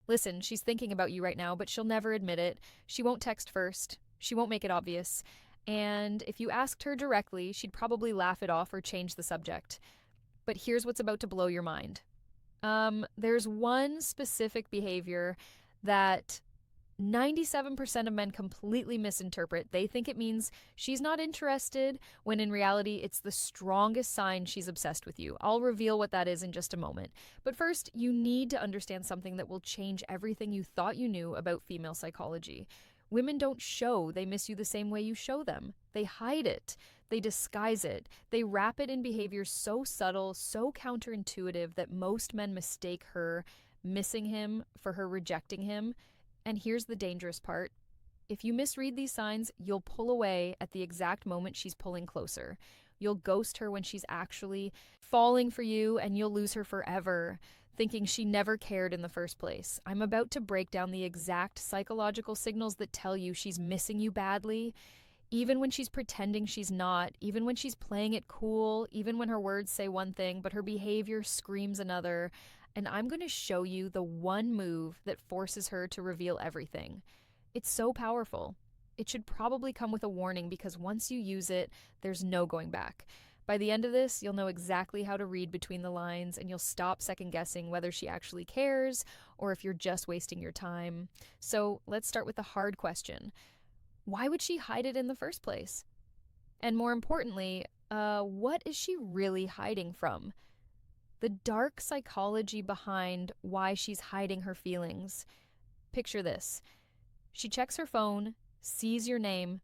Listen, she's thinking about you right now, but she'll never admit it. She won't text first. She won't make it obvious. And if you asked her directly, she'd probably laugh it off or change the subject. But here's what's about to blow your mind. There's one specific behavior that 97% of men completely misinterpret. They think it means she's not interested, when in reality, it's the strongest sign she's obsessed with you. I'll reveal what that is in just a moment. But first, you need to understand something that will change everything you thought you knew about female psychology. Women don't show they miss you the same way you show them. They hide it. They disguise it. They wrap it in behaviors so subtle, so counterintuitive that most men mistake her missing him for her rejecting him. And here's the dangerous part. If you misread these signs, you'll pull away at the exact moment she's pulling closer. You'll ghost her when she's actually falling for you, and you'll lose her forever, thinking she never cared in the first place. I'm about to break down the exact psychological signals that tell you she's missing you badly, even when she's pretending she's not, even when she's playing it cool, even when her words say one thing, but her behavior screams another. And I'm going to show you the one move that forces her to reveal everything. It's so powerful. It should probably come with a warning because once you use it, there's no going back. By the end of this, you'll know exactly how to read between the lines and you'll stop second guessing whether she actually cares or if you're just wasting your time. So let's start with the hard question. Why would she hide it in the first place? And more importantly, what is she really hiding from? The dark psychology behind why she's hiding her feelings. Picture this. She checks her phone, sees your name,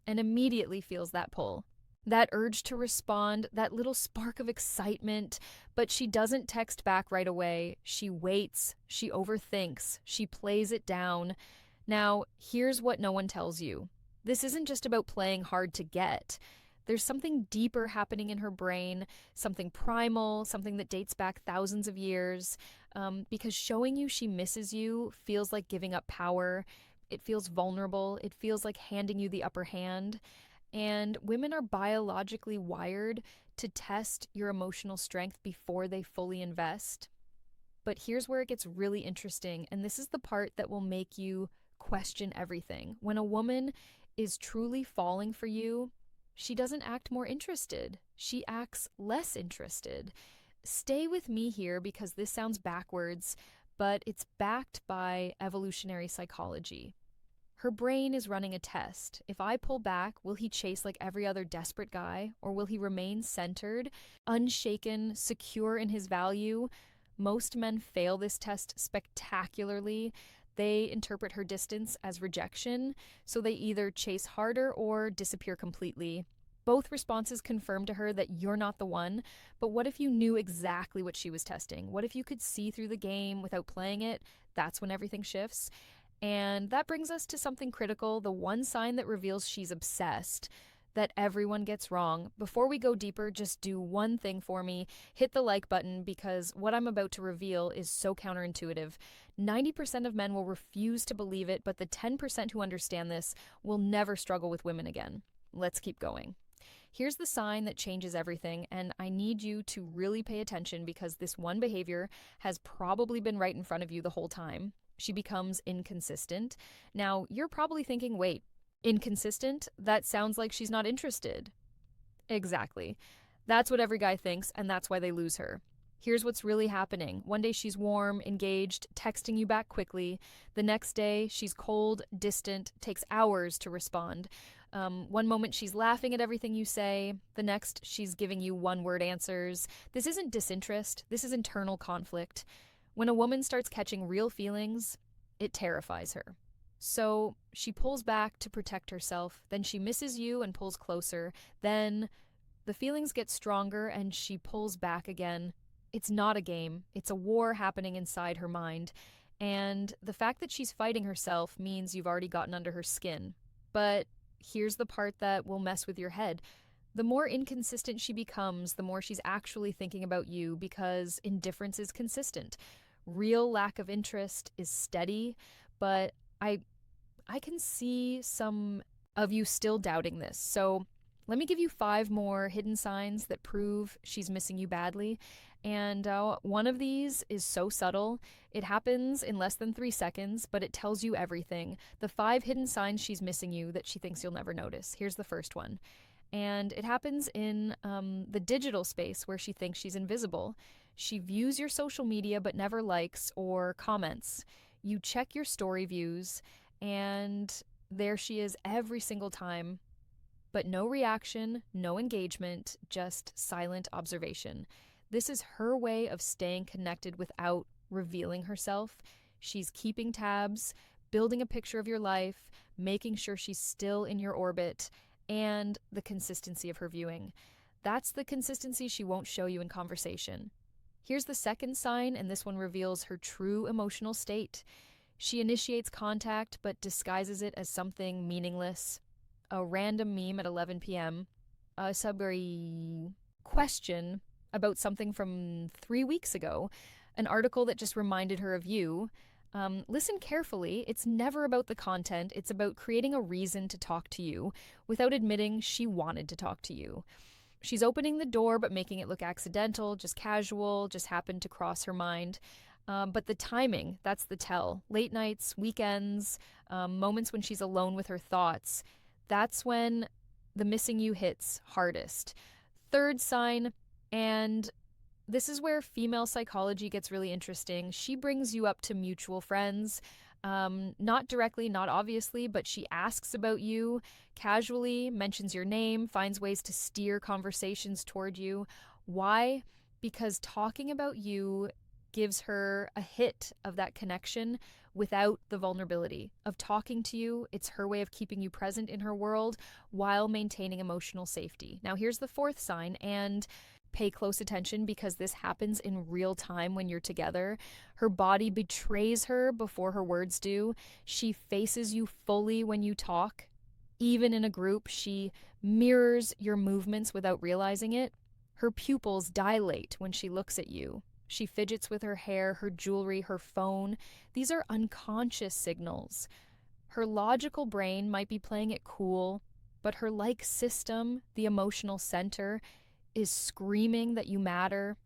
and immediately feels that pull. That urge to respond, that little spark of excitement, but she doesn't text back right away. She waits, she overthinks, she plays it down. Now, here's what no one tells you. This isn't just about playing hard to get. There's something deeper happening in her brain, something primal, something that dates back thousands of years, because showing you she misses you feels like giving up power. It feels vulnerable. It feels like handing you the upper hand. And women are biologically wired to test your emotional strength before they fully invest. But here's where it gets really interesting, and this is the part that will make you question everything. When a woman is truly falling for you, she doesn't act more interested. She acts less interested. Stay with me here because this sounds backwards, but it's backed by evolutionary psychology. Her brain is running a test. If I pull back, will he chase like every other desperate guy? Or will he remain centered, unshaken, secure in his value? Most men fail this test spectacularly. They interpret her distance as rejection, so they either chase harder or disappear completely. Both responses confirm to her that you're not the one, but what if you knew exactly what she was testing? What if you could see through the game without playing it? That's when everything shifts. And that brings us to something critical, the one sign that reveals she's obsessed, that everyone gets wrong. Before we go deeper, just do one thing for me. Hit the like button because what I'm about to reveal is so counterintuitive. 90% of men will refuse to believe it, but the 10% who understand this will never struggle with women again. Let's keep going. Here's the sign that changes everything, and I need you to really pay attention because this one behavior has probably been right in front of you the whole time. She becomes inconsistent. Now, you're probably thinking, wait, inconsistent? That sounds like she's not interested. Exactly. That's what every guy thinks, and that's why they lose her. Here's what's really happening. One day she's warm, engaged, texting you back quickly. The next day she's cold, distant, takes hours to respond. One moment she's laughing at everything you say. The next she's giving you one-word answers. This isn't disinterest. This is internal conflict. When a woman starts catching real feelings, it terrifies her. So she pulls back to protect herself. Then she misses you and pulls closer. Then the feelings get stronger and she pulls back again. It's not a game. It's a war happening inside her mind. And the fact that she's fighting herself means you've already gotten under her skin. But here's the part that will mess with your head. The more inconsistent she becomes, the more she's actually thinking about you because indifference is consistent. Real lack of interest is steady, but I can see some of you still doubting this. So Let me give you 5 more hidden signs that prove she's missing you badly. And one of these is so subtle. It happens in less than 3 seconds, but it tells you everything. The 5 hidden signs she's missing you that she thinks you'll never notice. Here's the first one. And it happens in the digital space where she thinks she's invisible. She views your social media but never likes or comments. You check your story views, and there she is every single time, but no reaction, no engagement, just silent observation. This is her way of staying connected without revealing herself. She's keeping tabs, building a picture of your life, making sure she's still in your orbit, and the consistency of her viewing. That's the consistency she won't show you in conversation. Here's the second sign, and this one reveals her true emotional state. She initiates contact but disguises it as something meaningless. A random meme at 11 p.m., a subway question about something from 3 weeks ago, an article that just reminded her of you. Listen carefully. It's never about the content. It's about creating a reason to talk to you without admitting she wanted to talk to you. She's opening the door but making it look accidental, just casual, just happened to cross her mind. But the timing, that's the tell. Late nights, weekends, moments when she's alone with her thoughts. That's when the missing you hits hardest. Third sign, and this is where female psychology gets really interesting. She brings you up to mutual friends, not directly, not obviously, but she asks about you, casually mentions your name, finds ways to steer conversations toward you. Why? Because talking about you gives her a hit of that connection without the vulnerability of talking to you. It's her way of keeping you present in her world while maintaining emotional safety. Now, here's the fourth sign, and pay close attention because this happens in real time when you're together. Her body betrays her before her words do. She faces you fully when you talk. Even in a group, she mirrors your movements without realizing it. Her pupils dilate when she looks at you. She fidgets with her hair, her jewelry, her phone. These are unconscious signals. Her logical brain might be playing it cool, but her like system, the emotional center, is screaming that you matter.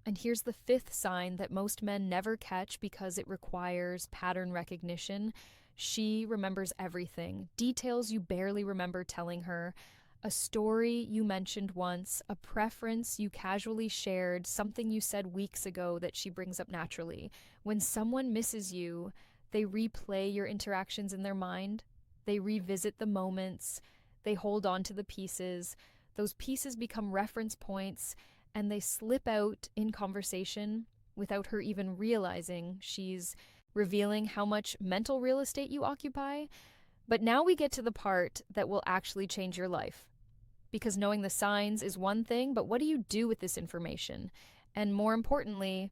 And here's the fifth sign that most men never catch because it requires pattern recognition. She remembers everything, details you barely remember telling her, a story you mentioned once, a preference you casually shared, something you said weeks ago that she brings up naturally. When someone misses you, they replay your interactions in their mind. They revisit the moments. They hold on to the pieces. Those pieces become reference points, and they slip out in conversation without her even realizing she's revealing how much mental real estate you occupy. But now we get to the part that will actually change your life. Because knowing the signs is one thing, but what do you do with this information? And more importantly,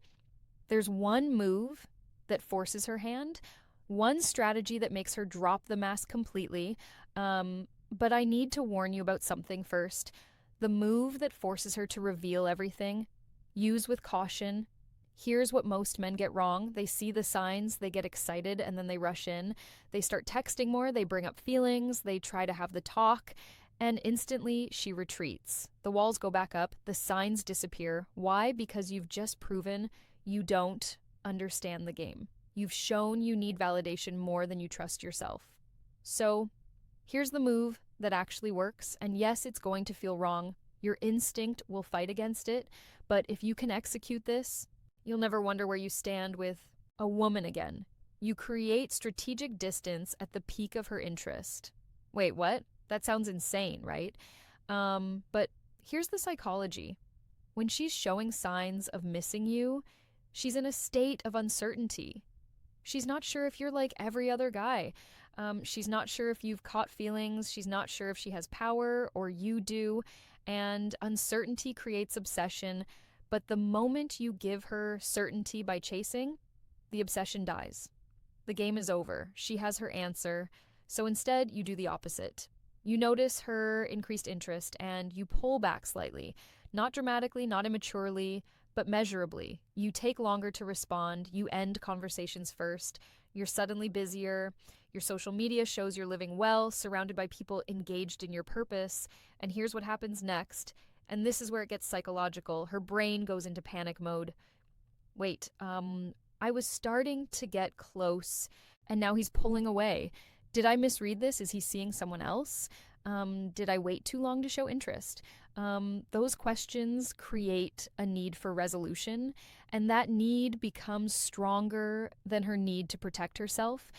there's one move that forces her hand, one strategy that makes her drop the mask completely. But I need to warn you about something first. The move that forces her to reveal everything, use with caution. Here's what most men get wrong. They see the signs, they get excited, and then they rush in. They start texting more, they bring up feelings, they try to have the talk, and instantly she retreats. The walls go back up, the signs disappear. Why? Because you've just proven you don't understand the game. You've shown you need validation more than you trust yourself. So, here's the move that actually works, and yes, it's going to feel wrong. Your instinct will fight against it, but if you can execute this, you'll never wonder where you stand with a woman again. You create strategic distance at the peak of her interest. Wait, what? That sounds insane, right? But here's the psychology. When she's showing signs of missing you, she's in a state of uncertainty. She's not sure if you're like every other guy. She's not sure if you've caught feelings. She's not sure if she has power or you do. And uncertainty creates obsession. But the moment you give her certainty by chasing, the obsession dies. The game is over. She has her answer. So instead, you do the opposite. You notice her increased interest and you pull back slightly. Not dramatically, not immaturely, but measurably. You take longer to respond. You end conversations first. You're suddenly busier. Your social media shows you're living well, surrounded by people engaged in your purpose. And here's what happens next. And this is where it gets psychological. Her brain goes into panic mode. Wait, I was starting to get close, and now he's pulling away. Did I misread this? Is he seeing someone else? Did I wait too long to show interest? Those questions create a need for resolution, and that need becomes stronger than her need to protect herself.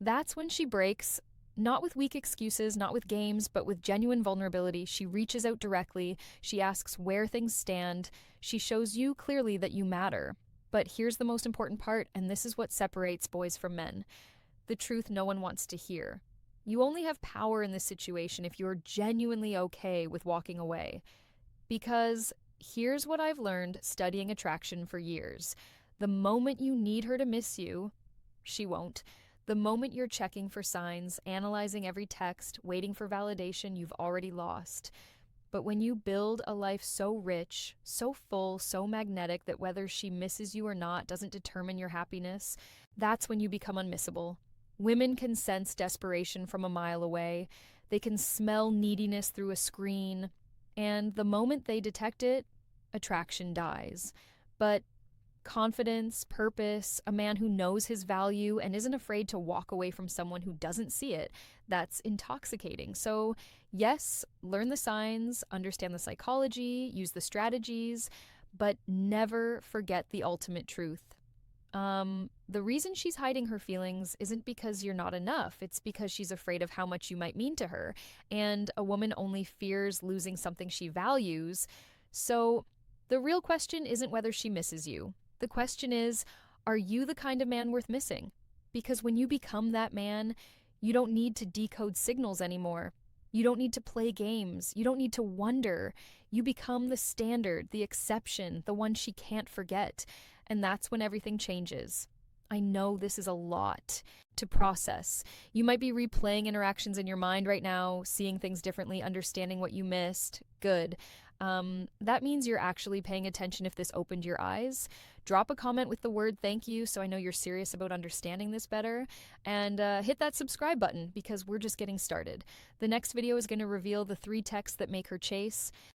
That's when she breaks, not with weak excuses, not with games, but with genuine vulnerability. She reaches out directly. She asks where things stand. She shows you clearly that you matter. But here's the most important part, and this is what separates boys from men: the truth no one wants to hear. You only have power in this situation if you're genuinely okay with walking away. Because here's what I've learned studying attraction for years. The moment you need her to miss you, she won't. The moment you're checking for signs, analyzing every text, waiting for validation, you've already lost. But when you build a life so rich, so full, so magnetic that whether she misses you or not doesn't determine your happiness, that's when you become unmissable. Women can sense desperation from a mile away. They can smell neediness through a screen. And the moment they detect it, attraction dies. But confidence, purpose, a man who knows his value and isn't afraid to walk away from someone who doesn't see it, that's intoxicating. So, yes, learn the signs, understand the psychology, use the strategies, but never forget the ultimate truth. The reason she's hiding her feelings isn't because you're not enough. It's because she's afraid of how much you might mean to her. And a woman only fears losing something she values. So the real question isn't whether she misses you. The question is, are you the kind of man worth missing? Because when you become that man, you don't need to decode signals anymore. You don't need to play games. You don't need to wonder. You become the standard, the exception, the one she can't forget. And that's when everything changes. I know this is a lot to process. You might be replaying interactions in your mind right now, seeing things differently, understanding what you missed. Good. That means you're actually paying attention if this opened your eyes. Drop a comment with the word thank you so I know you're serious about understanding this better. And hit that subscribe button because we're just getting started. The next video is going to reveal the 3 texts that make her chase.